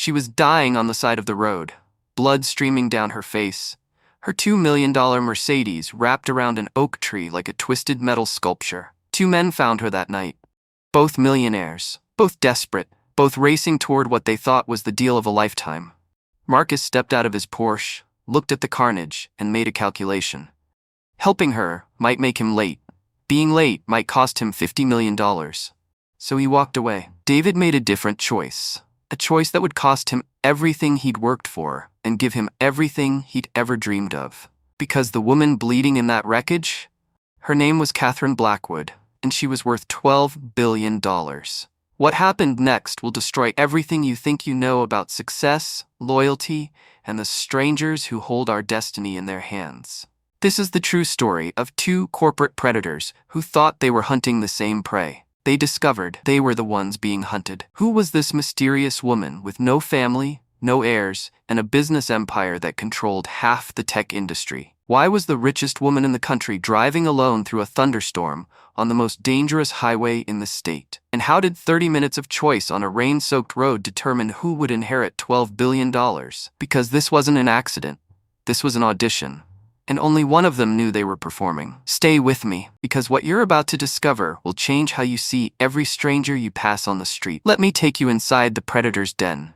She was dying on the side of the road, blood streaming down her face, her $2 million Mercedes wrapped around an oak tree like a twisted metal sculpture. Two men found her that night. Both millionaires, both desperate, both racing toward what they thought was the deal of a lifetime. Marcus stepped out of his Porsche, looked at the carnage, and made a calculation. Helping her might make him late. Being late might cost him $50 million. So he walked away. David made a different choice. A choice that would cost him everything he'd worked for and give him everything he'd ever dreamed of. Because the woman bleeding in that wreckage? Her name was Catherine Blackwood, and she was worth $12 billion. What happened next will destroy everything you think you know about success, loyalty, and the strangers who hold our destiny in their hands. This is the true story of two corporate predators who thought they were hunting the same prey. They discovered they were the ones being hunted. Who was this mysterious woman with no family, no heirs, and a business empire that controlled half the tech industry? Why was the richest woman in the country driving alone through a thunderstorm on the most dangerous highway in the state? And how did 30 minutes of choice on a rain-soaked road determine who would inherit $12 billion? Because this wasn't an accident. This was an audition. And only one of them knew they were performing. Stay with me, because what you're about to discover will change how you see every stranger you pass on the street. Let me take you inside the predator's den.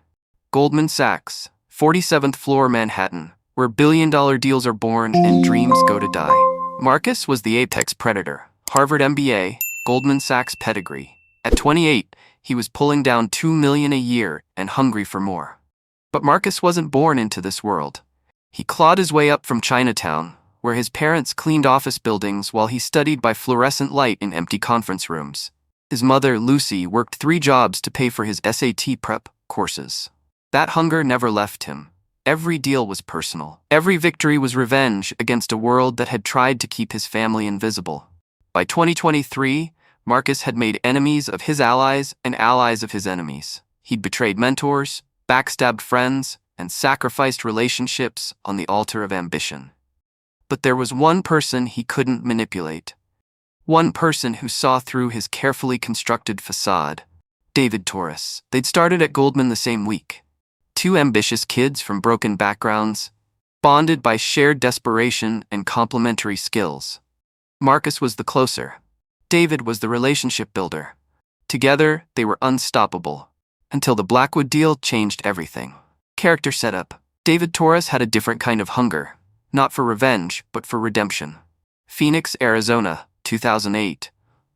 Goldman Sachs, 47th floor, Manhattan, where billion-dollar deals are born and dreams go to die. Marcus was the apex predator. Harvard MBA, Goldman Sachs pedigree. At 28, he was pulling down $2 million a year and hungry for more. But Marcus wasn't born into this world. He clawed his way up from Chinatown, where his parents cleaned office buildings while he studied by fluorescent light in empty conference rooms. His mother, Lucy, worked 3 jobs to pay for his SAT prep courses. That hunger never left him. Every deal was personal. Every victory was revenge against a world that had tried to keep his family invisible. By 2023, Marcus had made enemies of his allies and allies of his enemies. He'd betrayed mentors, backstabbed friends, and sacrificed relationships on the altar of ambition. But there was one person he couldn't manipulate. One person who saw through his carefully constructed facade. David Torres. They'd started at Goldman the same week. 2 ambitious kids from broken backgrounds, bonded by shared desperation and complementary skills. Marcus was the closer. David was the relationship builder. Together, they were unstoppable. Until the Blackwood deal changed everything. Character setup. David Torres had a different kind of hunger, not for revenge, but for redemption. Phoenix, Arizona, 2008.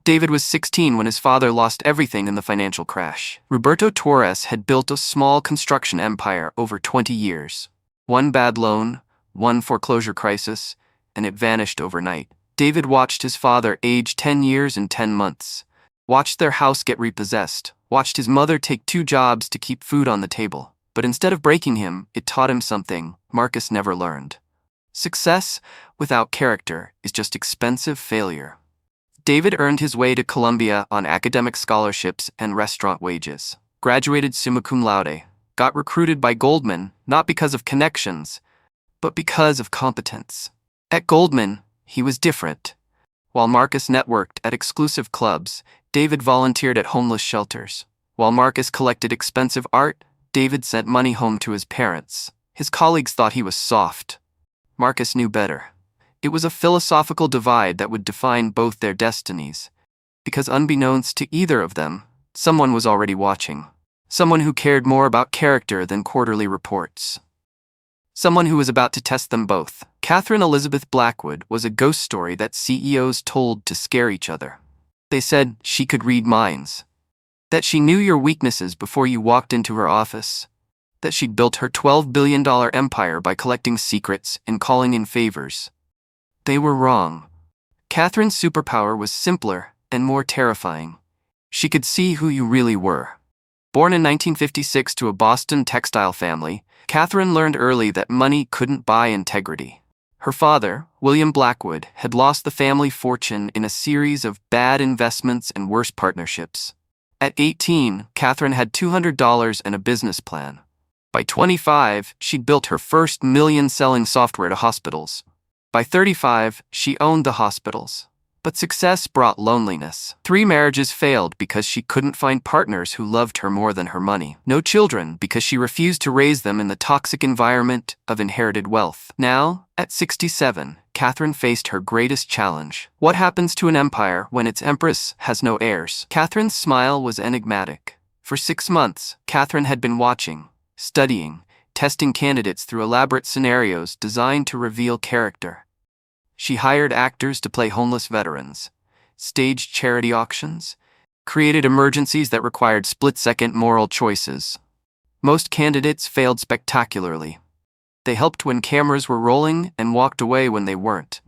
David was 16 when his father lost everything in the financial crash. Roberto Torres had built a small construction empire over 20 years. One bad loan, one foreclosure crisis, and it vanished overnight. David watched his father age 10 years and 10 months, watched their house get repossessed, watched his mother take 2 jobs to keep food on the table. But instead of breaking him, it taught him something Marcus never learned. Success without character is just expensive failure. David earned his way to Columbia on academic scholarships and restaurant wages. Graduated summa cum laude. Got recruited by Goldman, not because of connections, but because of competence. At Goldman, he was different. While Marcus networked at exclusive clubs, David volunteered at homeless shelters. While Marcus collected expensive art, David sent money home to his parents. His colleagues thought he was soft. Marcus knew better. It was a philosophical divide that would define both their destinies. Because unbeknownst to either of them, someone was already watching. Someone who cared more about character than quarterly reports. Someone who was about to test them both. Catherine Elizabeth Blackwood was a ghost story that CEOs told to scare each other. They said she could read minds. That she knew your weaknesses before you walked into her office. That she'd built her $12 billion empire by collecting secrets and calling in favors. They were wrong. Catherine's superpower was simpler and more terrifying. She could see who you really were. Born in 1956 to a Boston textile family, Catherine learned early that money couldn't buy integrity. Her father, William Blackwood, had lost the family fortune in a series of bad investments and worse partnerships. At 18, Catherine had $200 and a business plan. By 25, she'd built her first million-selling software to hospitals. By 35, she owned the hospitals. But success brought loneliness. 3 marriages failed because she couldn't find partners who loved her more than her money. No children because she refused to raise them in the toxic environment of inherited wealth. Now, at 67, Catherine faced her greatest challenge. What happens to an empire when its empress has no heirs? Catherine's smile was enigmatic. For 6 months, Catherine had been watching, studying, testing candidates through elaborate scenarios designed to reveal character. She hired actors to play homeless veterans, staged charity auctions, created emergencies that required split-second moral choices. Most candidates failed spectacularly. They helped when cameras were rolling and walked away when they weren't.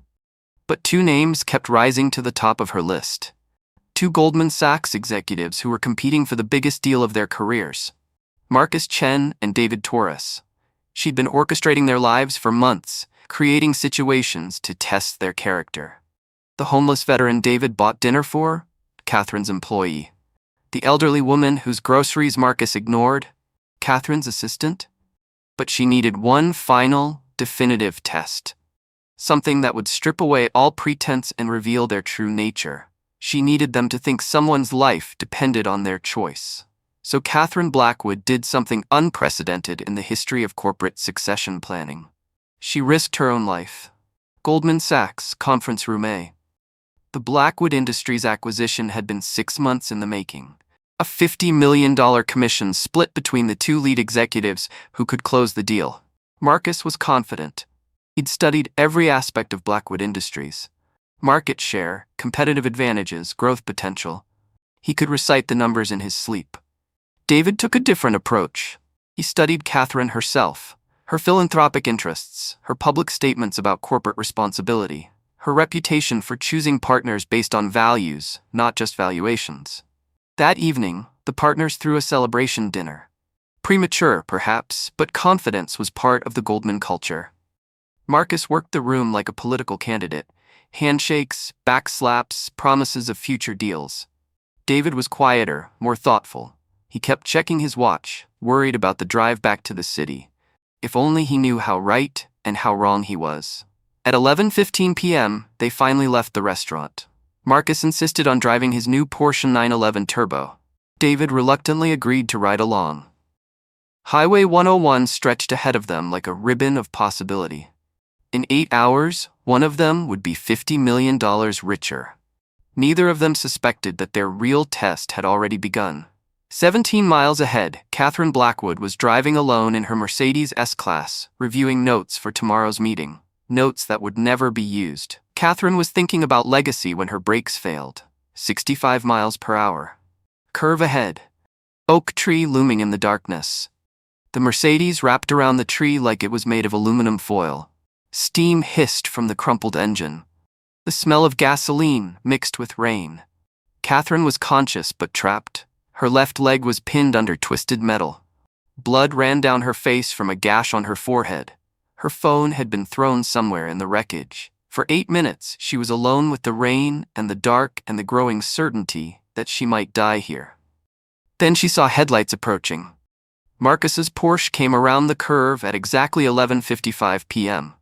But 2 names kept rising to the top of her list. 2 Goldman Sachs executives who were competing for the biggest deal of their careers. Marcus Chen and David Torres. She'd been orchestrating their lives for months, creating situations to test their character. The homeless veteran David bought dinner for, Catherine's employee. The elderly woman whose groceries Marcus ignored, Catherine's assistant. But she needed one final, definitive test. Something that would strip away all pretense and reveal their true nature. She needed them to think someone's life depended on their choice. So Catherine Blackwood did something unprecedented in the history of corporate succession planning. She risked her own life. Goldman Sachs, conference room A. The Blackwood Industries acquisition had been 6 months in the making. A $50 million commission split between the 2 lead executives who could close the deal. Marcus was confident. He'd studied every aspect of Blackwood Industries. Market share, competitive advantages, growth potential. He could recite the numbers in his sleep. David took a different approach. He studied Catherine herself. Her philanthropic interests, her public statements about corporate responsibility, her reputation for choosing partners based on values, not just valuations. That evening, the partners threw a celebration dinner. Premature, perhaps, but confidence was part of the Goldman culture. Marcus worked the room like a political candidate. Handshakes, backslaps, promises of future deals. David was quieter, more thoughtful. He kept checking his watch, worried about the drive back to the city. If only he knew how right and how wrong he was. At 11:15 p.m., they finally left the restaurant. Marcus insisted on driving his new Porsche 911 Turbo. David reluctantly agreed to ride along. Highway 101 stretched ahead of them like a ribbon of possibility. In 8 hours, one of them would be $50 million richer. Neither of them suspected that their real test had already begun. 17 miles ahead, Catherine Blackwood was driving alone in her Mercedes S-Class, reviewing notes for tomorrow's meeting. Notes that would never be used. Catherine was thinking about legacy when her brakes failed. 65 miles per hour. Curve ahead. Oak tree looming in the darkness. The Mercedes wrapped around the tree like it was made of aluminum foil. Steam hissed from the crumpled engine. The smell of gasoline mixed with rain. Catherine was conscious but trapped. Her left leg was pinned under twisted metal. Blood ran down her face from a gash on her forehead. Her phone had been thrown somewhere in the wreckage. For 8 minutes, she was alone with the rain and the dark and the growing certainty that she might die here. Then she saw headlights approaching. Marcus's Porsche came around the curve at exactly 11:55 p.m.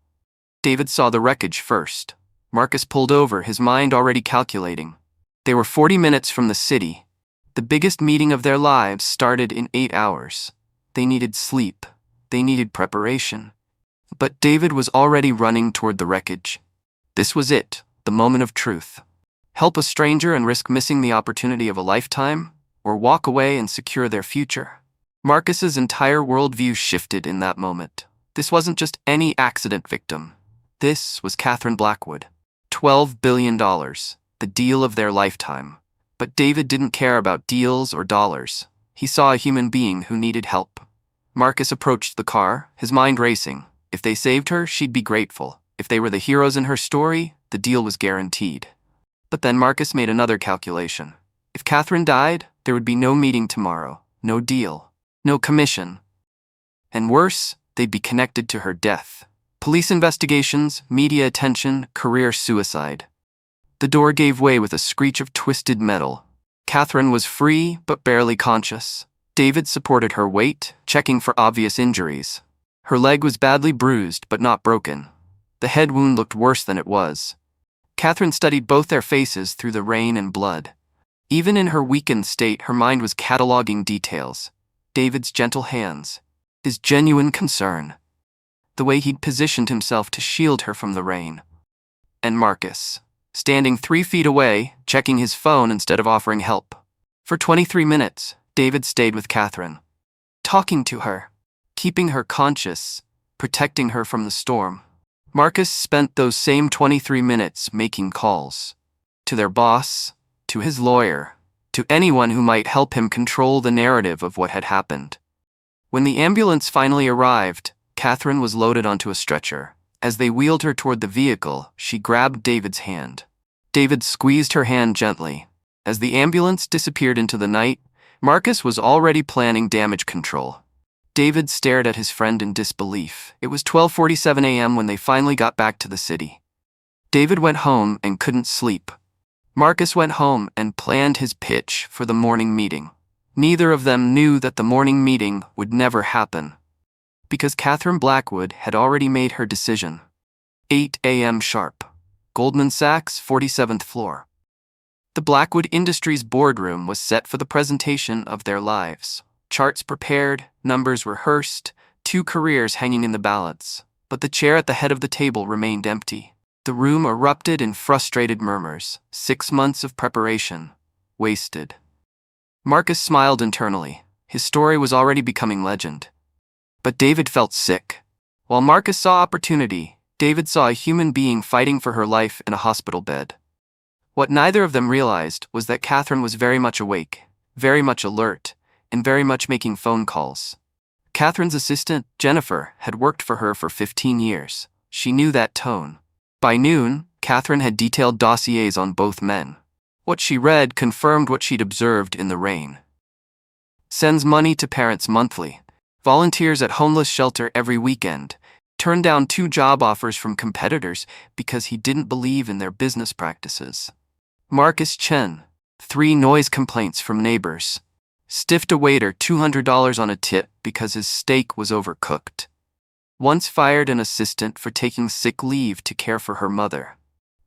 David saw the wreckage first. Marcus pulled over, his mind already calculating. They were 40 minutes from the city. The biggest meeting of their lives started in 8 hours. They needed sleep. They needed preparation. But David was already running toward the wreckage. This was it, the moment of truth. Help a stranger and risk missing the opportunity of a lifetime, or walk away and secure their future. Marcus's entire worldview shifted in that moment. This wasn't just any accident victim. This was Catherine Blackwood. $12 billion, the deal of their lifetime. But David didn't care about deals or dollars. He saw a human being who needed help. Marcus approached the car, his mind racing. If they saved her, she'd be grateful. If they were the heroes in her story, the deal was guaranteed. But then Marcus made another calculation. If Catherine died, there would be no meeting tomorrow, no deal, no commission. And worse, they'd be connected to her death. Police investigations, media attention, career suicide. The door gave way with a screech of twisted metal. Catherine was free, but barely conscious. David supported her weight, checking for obvious injuries. Her leg was badly bruised, but not broken. The head wound looked worse than it was. Catherine studied both their faces through the rain and blood. Even in her weakened state, her mind was cataloging details. David's gentle hands, his genuine concern, the way he'd positioned himself to shield her from the rain. And Marcus, standing 3 feet away, checking his phone instead of offering help. For 23 minutes, David stayed with Catherine, talking to her, keeping her conscious, protecting her from the storm. Marcus spent those same 23 minutes making calls. To their boss, to his lawyer, to anyone who might help him control the narrative of what had happened. When the ambulance finally arrived, Catherine was loaded onto a stretcher. As they wheeled her toward the vehicle, she grabbed David's hand. David squeezed her hand gently. As the ambulance disappeared into the night, Marcus was already planning damage control. David stared at his friend in disbelief. It was 12:47 a.m. when they finally got back to the city. David went home and couldn't sleep. Marcus went home and planned his pitch for the morning meeting. Neither of them knew that the morning meeting would never happen, because Catherine Blackwood had already made her decision. 8 a.m. sharp. Goldman Sachs, 47th floor. The Blackwood Industries boardroom was set for the presentation of their lives. Charts prepared, numbers rehearsed, 2 careers hanging in the balance. But the chair at the head of the table remained empty. The room erupted in frustrated murmurs. 6 months of preparation, wasted. Marcus smiled internally. His story was already becoming legend. But David felt sick. While Marcus saw opportunity, David saw a human being fighting for her life in a hospital bed. What neither of them realized was that Catherine was very much awake, very much alert, and very much making phone calls. Catherine's assistant, Jennifer, had worked for her for 15 years. She knew that tone. By noon, Catherine had detailed dossiers on both men. What she read confirmed what she'd observed in the rain. Sends money to parents monthly. Volunteers at homeless shelter every weekend. Turned down 2 job offers from competitors because he didn't believe in their business practices. Marcus Chen, 3 noise complaints from neighbors. Stiffed a waiter $200 on a tip because his steak was overcooked. Once fired an assistant for taking sick leave to care for her mother.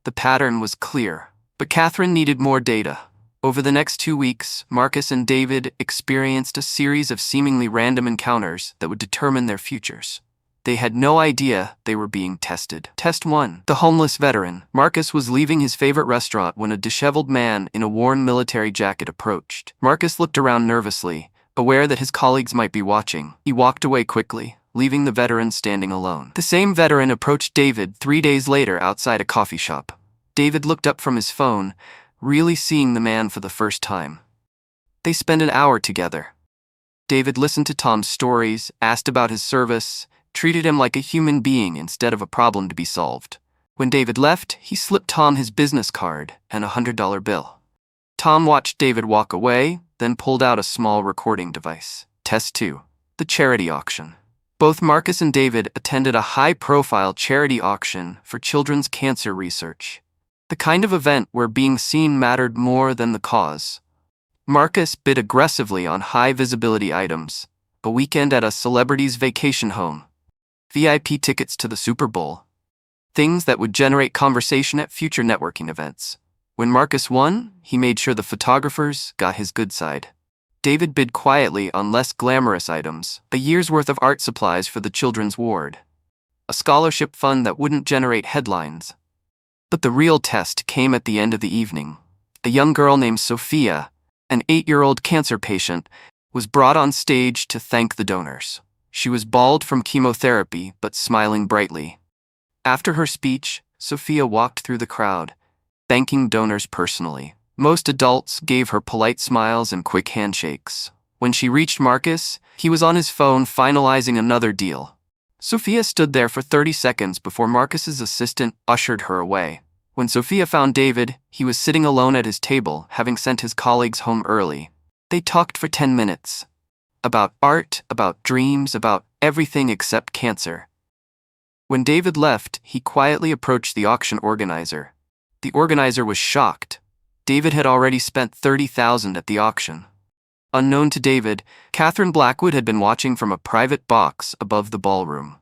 The pattern was clear, but Catherine needed more data. Over the next 2 weeks, Marcus and David experienced a series of seemingly random encounters that would determine their futures. They had no idea they were being tested. Test 1. The homeless veteran. Marcus was leaving his favorite restaurant when a disheveled man in a worn military jacket approached. Marcus looked around nervously, aware that his colleagues might be watching. He walked away quickly, leaving the veteran standing alone. The same veteran approached David 3 days later outside a coffee shop. David looked up from his phone, really seeing the man for the first time. They spent an hour together. David listened to Tom's stories, asked about his service, treated him like a human being instead of a problem to be solved. When David left, he slipped Tom his business card and a $100 bill. Tom watched David walk away, then pulled out a small recording device. Test 2. The charity auction. Both Marcus and David attended a high-profile charity auction for children's cancer research. The kind of event where being seen mattered more than the cause. Marcus bid aggressively on high-visibility items, a weekend at a celebrity's vacation home, VIP tickets to the Super Bowl, things that would generate conversation at future networking events. When Marcus won, he made sure the photographers got his good side. David bid quietly on less glamorous items, a year's worth of art supplies for the children's ward, a scholarship fund that wouldn't generate headlines. But the real test came at the end of the evening. A young girl named Sophia, an 8-year-old cancer patient, was brought on stage to thank the donors. She was bald from chemotherapy but smiling brightly. After her speech, Sophia walked through the crowd, thanking donors personally. Most adults gave her polite smiles and quick handshakes. When she reached Marcus, he was on his phone finalizing another deal. Sophia stood there for 30 seconds before Marcus's assistant ushered her away. When Sophia found David, he was sitting alone at his table, having sent his colleagues home early. They talked for 10 minutes. About art, about dreams, about everything except cancer. When David left, he quietly approached the auction organizer. The organizer was shocked. David had already spent $30,000 at the auction. Unknown to David, Catherine Blackwood had been watching from a private box above the ballroom.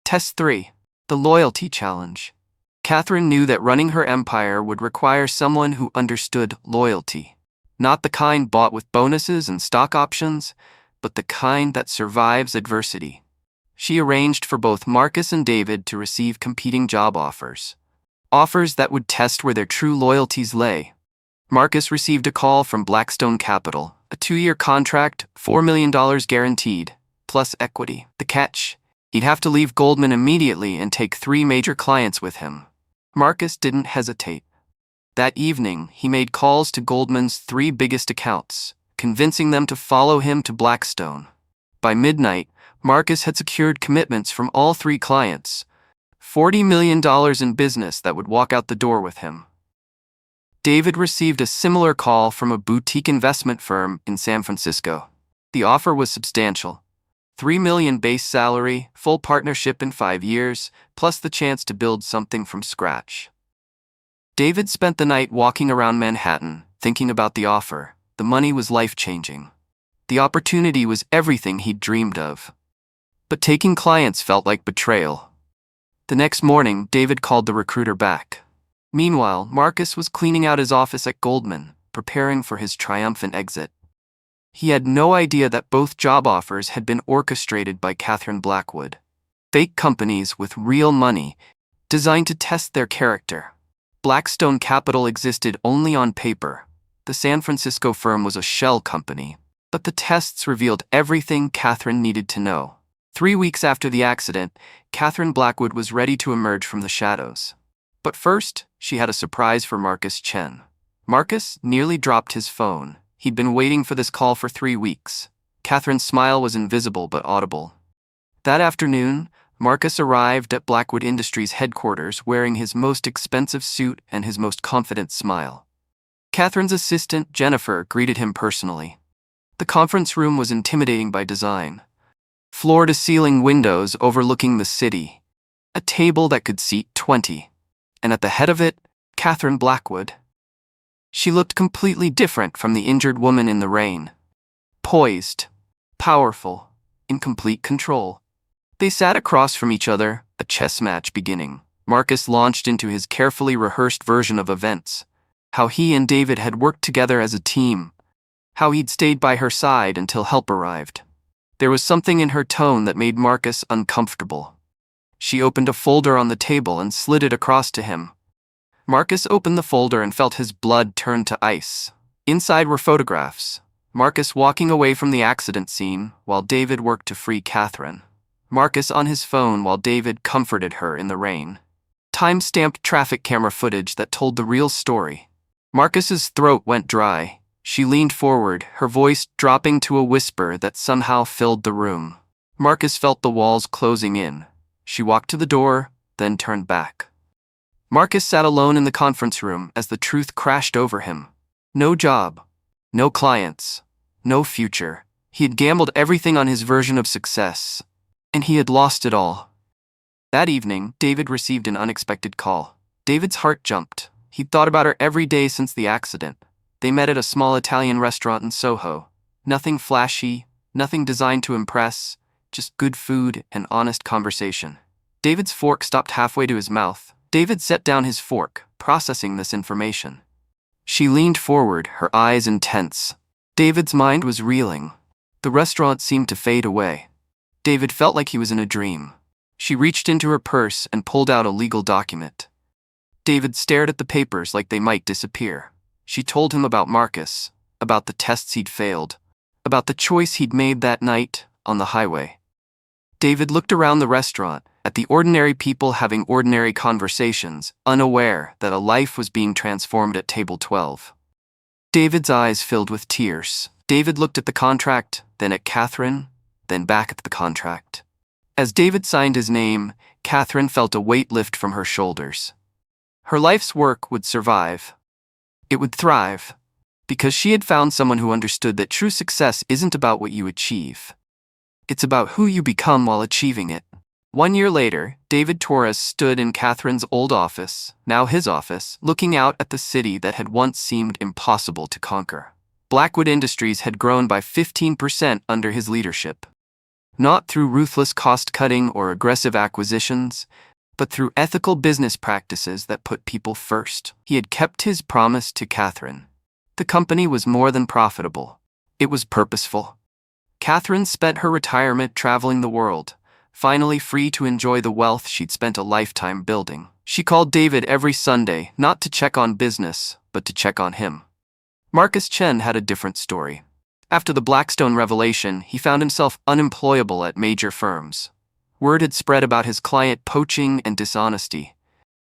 Test 3. The Loyalty Challenge. Catherine knew that running her empire would require someone who understood loyalty. Not the kind bought with bonuses and stock options, but the kind that survives adversity. She arranged for both Marcus and David to receive competing job offers. Offers that would test where their true loyalties lay. Marcus received a call from Blackstone Capital, a 2-year contract, $4 million guaranteed, plus equity. The catch: he'd have to leave Goldman immediately and take 3 major clients with him. Marcus didn't hesitate. That evening, he made calls to Goldman's 3 biggest accounts, convincing them to follow him to Blackstone. By midnight, Marcus had secured commitments from all 3 clients, $40 million in business that would walk out the door with him. David received a similar call from a boutique investment firm in San Francisco. The offer was substantial. $3 million base salary, full partnership in 5 years, plus the chance to build something from scratch. David spent the night walking around Manhattan, thinking about the offer. The money was life-changing. The opportunity was everything he'd dreamed of. But taking clients felt like betrayal. The next morning, David called the recruiter back. Meanwhile, Marcus was cleaning out his office at Goldman, preparing for his triumphant exit. He had no idea that both job offers had been orchestrated by Catherine Blackwood. Fake companies with real money, designed to test their character. Blackstone Capital existed only on paper. The San Francisco firm was a shell company, but the tests revealed everything Catherine needed to know. 3 weeks after the accident, Catherine Blackwood was ready to emerge from the shadows. But first, she had a surprise for Marcus Chen. Marcus nearly dropped his phone. He'd been waiting for this call for 3 weeks. Catherine's smile was invisible but audible. That afternoon, Marcus arrived at Blackwood Industries headquarters wearing his most expensive suit and his most confident smile. Catherine's assistant, Jennifer, greeted him personally. The conference room was intimidating by design. Floor-to-ceiling windows overlooking the city. A table that could seat 20. And at the head of it, Catherine Blackwood. She looked completely different from the injured woman in the rain. Poised, powerful, in complete control. They sat across from each other, a chess match beginning. Marcus launched into his carefully rehearsed version of events. How he and David had worked together as a team. How he'd stayed by her side until help arrived. There was something in her tone that made Marcus uncomfortable. She opened a folder on the table and slid it across to him. Marcus opened the folder and felt his blood turn to ice. Inside were photographs. Marcus walking away from the accident scene while David worked to free Catherine. Marcus on his phone while David comforted her in the rain. Time-stamped traffic camera footage that told the real story. Marcus's throat went dry. She leaned forward, her voice dropping to a whisper that somehow filled the room. Marcus felt the walls closing in. She walked to the door, then turned back. Marcus sat alone in the conference room as the truth crashed over him. No job, no clients, no future. He had gambled everything on his version of success, and he had lost it all. That evening, David received an unexpected call. David's heart jumped. He'd thought about her every day since the accident. They met at a small Italian restaurant in Soho. Nothing flashy, nothing designed to impress, just good food and honest conversation. David's fork stopped halfway to his mouth. David set down his fork, processing this information. She leaned forward, her eyes intense. David's mind was reeling. The restaurant seemed to fade away. David felt like he was in a dream. She reached into her purse and pulled out a legal document. David stared at the papers like they might disappear. She told him about Marcus, about the tests he'd failed, about the choice he'd made that night on the highway. David looked around the restaurant, at the ordinary people having ordinary conversations, unaware that a life was being transformed at table 12. David's eyes filled with tears. David looked at the contract, then at Catherine, then back at the contract. As David signed his name, Catherine felt a weight lift from her shoulders. Her life's work would survive. It would thrive, because she had found someone who understood that true success isn't about what you achieve. It's about who you become while achieving it. 1 year later, David Torres stood in Catherine's old office, now his office, looking out at the city that had once seemed impossible to conquer. Blackwood Industries had grown by 15% under his leadership. Not through ruthless cost-cutting or aggressive acquisitions, but through ethical business practices that put people first. He had kept his promise to Catherine. The company was more than profitable. It was purposeful. Catherine spent her retirement traveling the world, finally free to enjoy the wealth she'd spent a lifetime building. She called David every Sunday, not to check on business, but to check on him. Marcus Chen had a different story. After the Blackstone revelation, he found himself unemployable at major firms. Word had spread about his client poaching and dishonesty.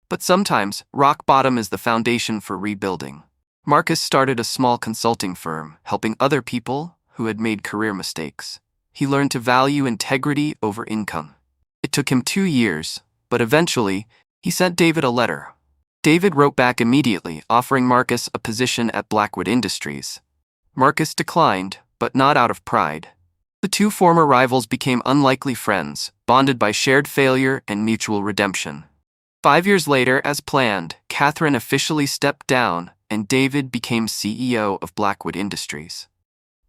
But sometimes, rock bottom is the foundation for rebuilding. Marcus started a small consulting firm, helping other people who had made career mistakes. He learned to value integrity over income. It took him 2 years, but eventually, he sent David a letter. David wrote back immediately, offering Marcus a position at Blackwood Industries. Marcus declined, but not out of pride. The two former rivals became unlikely friends, bonded by shared failure and mutual redemption. 5 years later, as planned, Catherine officially stepped down, and David became CEO of Blackwood Industries.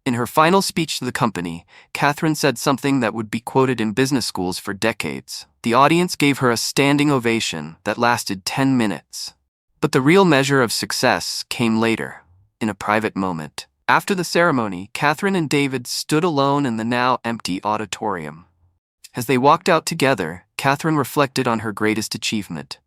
In her final speech to the company, Catherine said something that would be quoted in business schools for decades. The audience gave her a standing ovation that lasted 10 minutes. But the real measure of success came later, in a private moment. After the ceremony, Catherine and David stood alone in the now empty auditorium. As they walked out together, Catherine reflected on her greatest achievement.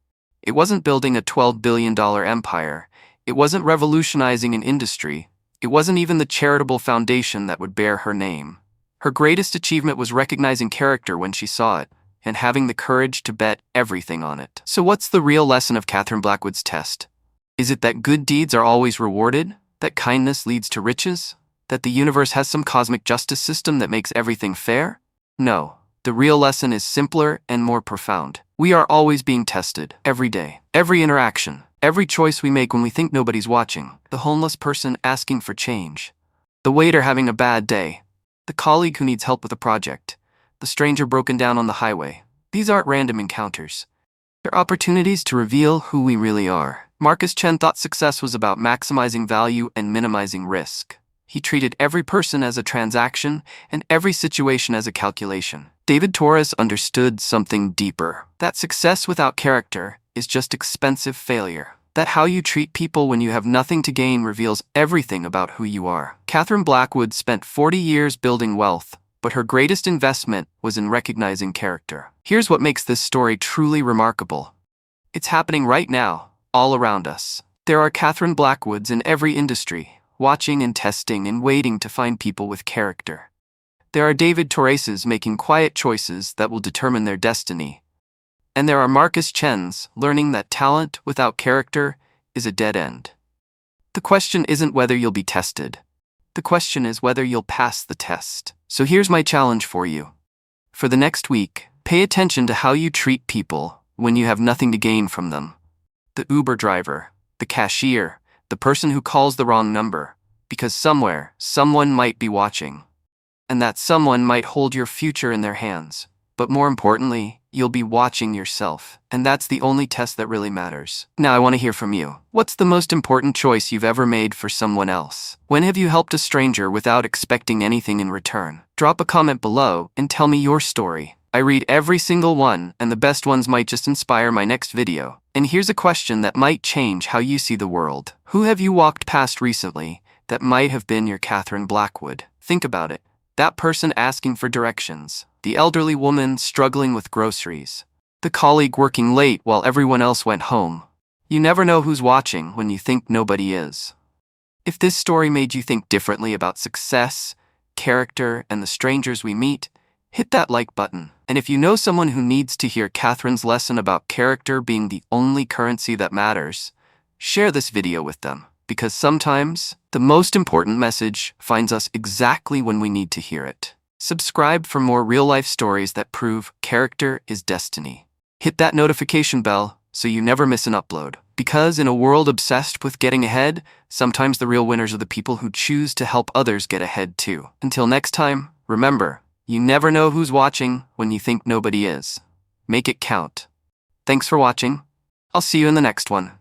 It wasn't building a $12 billion empire. It wasn't revolutionizing an industry. It wasn't even the charitable foundation that would bear her name. Her greatest achievement was recognizing character when she saw it, and having the courage to bet everything on it. So what's the real lesson of Catherine Blackwood's test? Is it that good deeds are always rewarded? That kindness leads to riches? That the universe has some cosmic justice system that makes everything fair? No. The real lesson is simpler and more profound. We are always being tested, every day, every interaction, every choice we make when we think nobody's watching. The homeless person asking for change, the waiter having a bad day, the colleague who needs help with a project, the stranger broken down on the highway. These aren't random encounters. They're opportunities to reveal who we really are. Marcus Chen thought success was about maximizing value and minimizing risk. He treated every person as a transaction and every situation as a calculation. David Torres understood something deeper. That success without character is just expensive failure. That how you treat people when you have nothing to gain reveals everything about who you are. Catherine Blackwood spent 40 years building wealth, but her greatest investment was in recognizing character. Here's what makes this story truly remarkable. It's happening right now, all around us. There are Catherine Blackwoods in every industry, watching and testing and waiting to find people with character. There are David Torreses making quiet choices that will determine their destiny. And there are Marcus Chens learning that talent without character is a dead end. The question isn't whether you'll be tested. The question is whether you'll pass the test. So here's my challenge for you. For the next week, pay attention to how you treat people when you have nothing to gain from them. The Uber driver, the cashier, the person who calls the wrong number, because somewhere, someone might be watching. And that someone might hold your future in their hands. But more importantly, you'll be watching yourself. And that's the only test that really matters. Now I want to hear from you. What's the most important choice you've ever made for someone else? When have you helped a stranger without expecting anything in return? Drop a comment below and tell me your story. I read every single one, and the best ones might just inspire my next video. And here's a question that might change how you see the world. Who have you walked past recently that might have been your Catherine Blackwood? Think about it. That person asking for directions. The elderly woman struggling with groceries. The colleague working late while everyone else went home. You never know who's watching when you think nobody is. If this story made you think differently about success, character, and the strangers we meet, hit that like button. And if you know someone who needs to hear Catherine's lesson about character being the only currency that matters, share this video with them. Because sometimes, the most important message finds us exactly when we need to hear it. Subscribe for more real-life stories that prove character is destiny. Hit that notification bell so you never miss an upload. Because in a world obsessed with getting ahead, sometimes the real winners are the people who choose to help others get ahead too. Until next time, remember, you never know who's watching when you think nobody is. Make it count. Thanks for watching. I'll see you in the next one.